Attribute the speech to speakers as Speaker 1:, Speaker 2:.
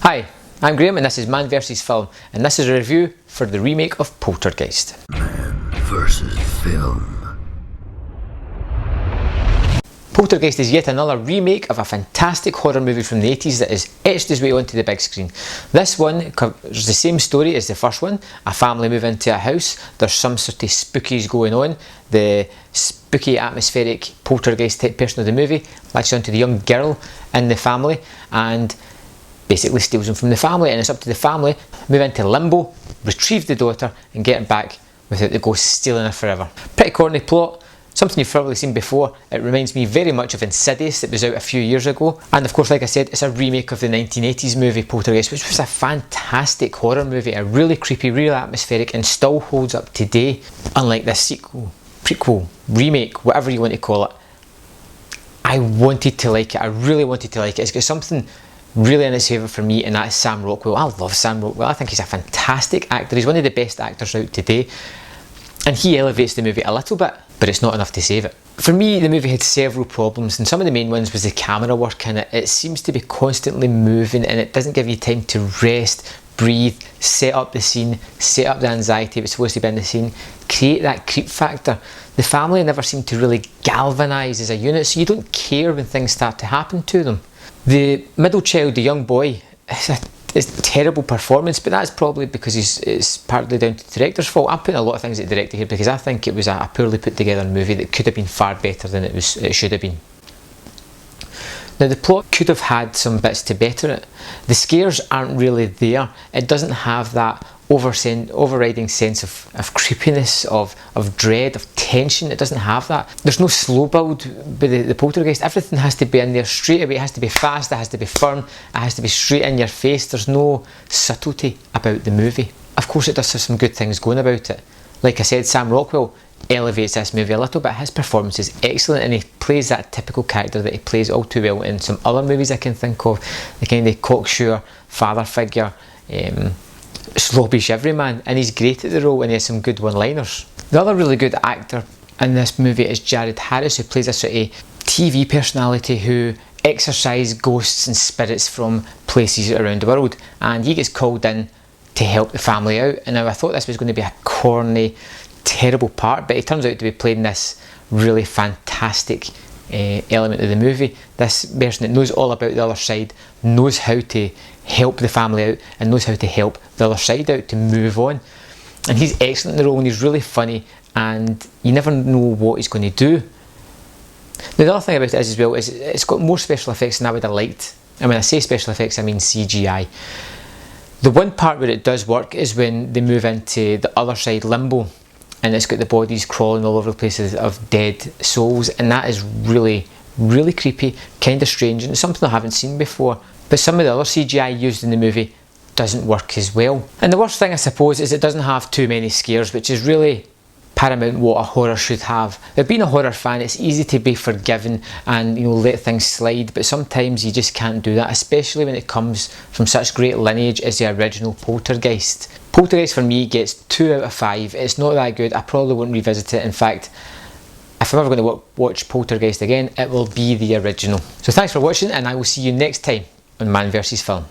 Speaker 1: Hi, I'm Graham and this is Man vs Film, and this is a review for the remake of Poltergeist.
Speaker 2: Man vs Film.
Speaker 1: Poltergeist is yet another remake of a fantastic horror movie from the 80s that has etched its way onto the big screen. This one covers the same story as the first one. A family move into a house, there's some sort of spookies going on. The spooky atmospheric poltergeist type person of the movie latches onto the young girl in the family and basically steals them from the family, and it's up to the family to move into limbo, retrieve the daughter and get her back without the ghost stealing her forever. Pretty corny plot, something you've probably seen before. It reminds me very much of Insidious that was out a few years ago, and of course, like I said, it's a remake of the 1980s movie Poltergeist, which was a fantastic horror movie, a really creepy, really atmospheric, and still holds up today. Unlike this sequel, prequel, remake, whatever you want to call it, I wanted to like it. I really wanted to like it. It's got something really in its favour for me, and that is Sam Rockwell. I love Sam Rockwell. I think he's a fantastic actor. He's one of the best actors out today, and he elevates the movie a little bit, but it's not enough to save it. For me, the movie had several problems, and some of the main ones was the camera work in it. It seems to be constantly moving, and it doesn't give you time to rest, breathe, set up the scene, set up the anxiety that's supposed to be in the scene, create that creep factor. The family never seem to really galvanise as a unit, so you don't care when things start to happen to them. The middle child, the young boy, it's a terrible performance, but that's probably because it's partly down to the director's fault. I'm putting a lot of things at the director here because I think it was a poorly put together movie that could have been far better than it should have been. Now, the plot could have had some bits to better it. The scares aren't really there. It doesn't have that overriding sense of creepiness, of dread, of tension. It doesn't have that. There's no slow build with the poltergeist. Everything has to be in there straight away. It has to be fast, it has to be firm, it has to be straight in your face. There's no subtlety about the movie. Of course, it does have some good things going about it. Like I said, Sam Rockwell elevates this movie a little bit. His performance is excellent, and he plays that typical character that he plays all too well in some other movies I can think of. The kind of cocksure father figure, slobbish everyman, and he's great at the role, and he has some good one-liners. The other really good actor in this movie is Jared Harris, who plays a sort of TV personality who exorcises ghosts and spirits from places around the world, and he gets called in to help the family out. And now I thought this was going to be a corny, terrible part, but he turns out to be playing this really fantastic element of the movie. This person that knows all about the other side, knows how to help the family out, and knows how to help the other side out to move on. And he's excellent in the role, and he's really funny, and you never know what he's going to do. Now, the other thing about it is as well is it's got more special effects than I would have liked. And when I say special effects, I mean CGI. The one part where it does work is when they move into the other side, limbo, and it's got the bodies crawling all over the place of dead souls, and that is really, really creepy, kind of strange, and it's something I haven't seen before. But some of the other CGI used in the movie doesn't work as well. And the worst thing, I suppose, is it doesn't have too many scares, which is really paramount what a horror should have. Now, being a horror fan, it's easy to be forgiven and let things slide, but sometimes you just can't do that, especially when it comes from such great lineage as the original Poltergeist. Poltergeist for me gets 2 out of 5. It's not that good. I probably won't revisit it. In fact, if I'm ever going to watch Poltergeist again, it will be the original. So thanks for watching, and I will see you next time on Man vs Film.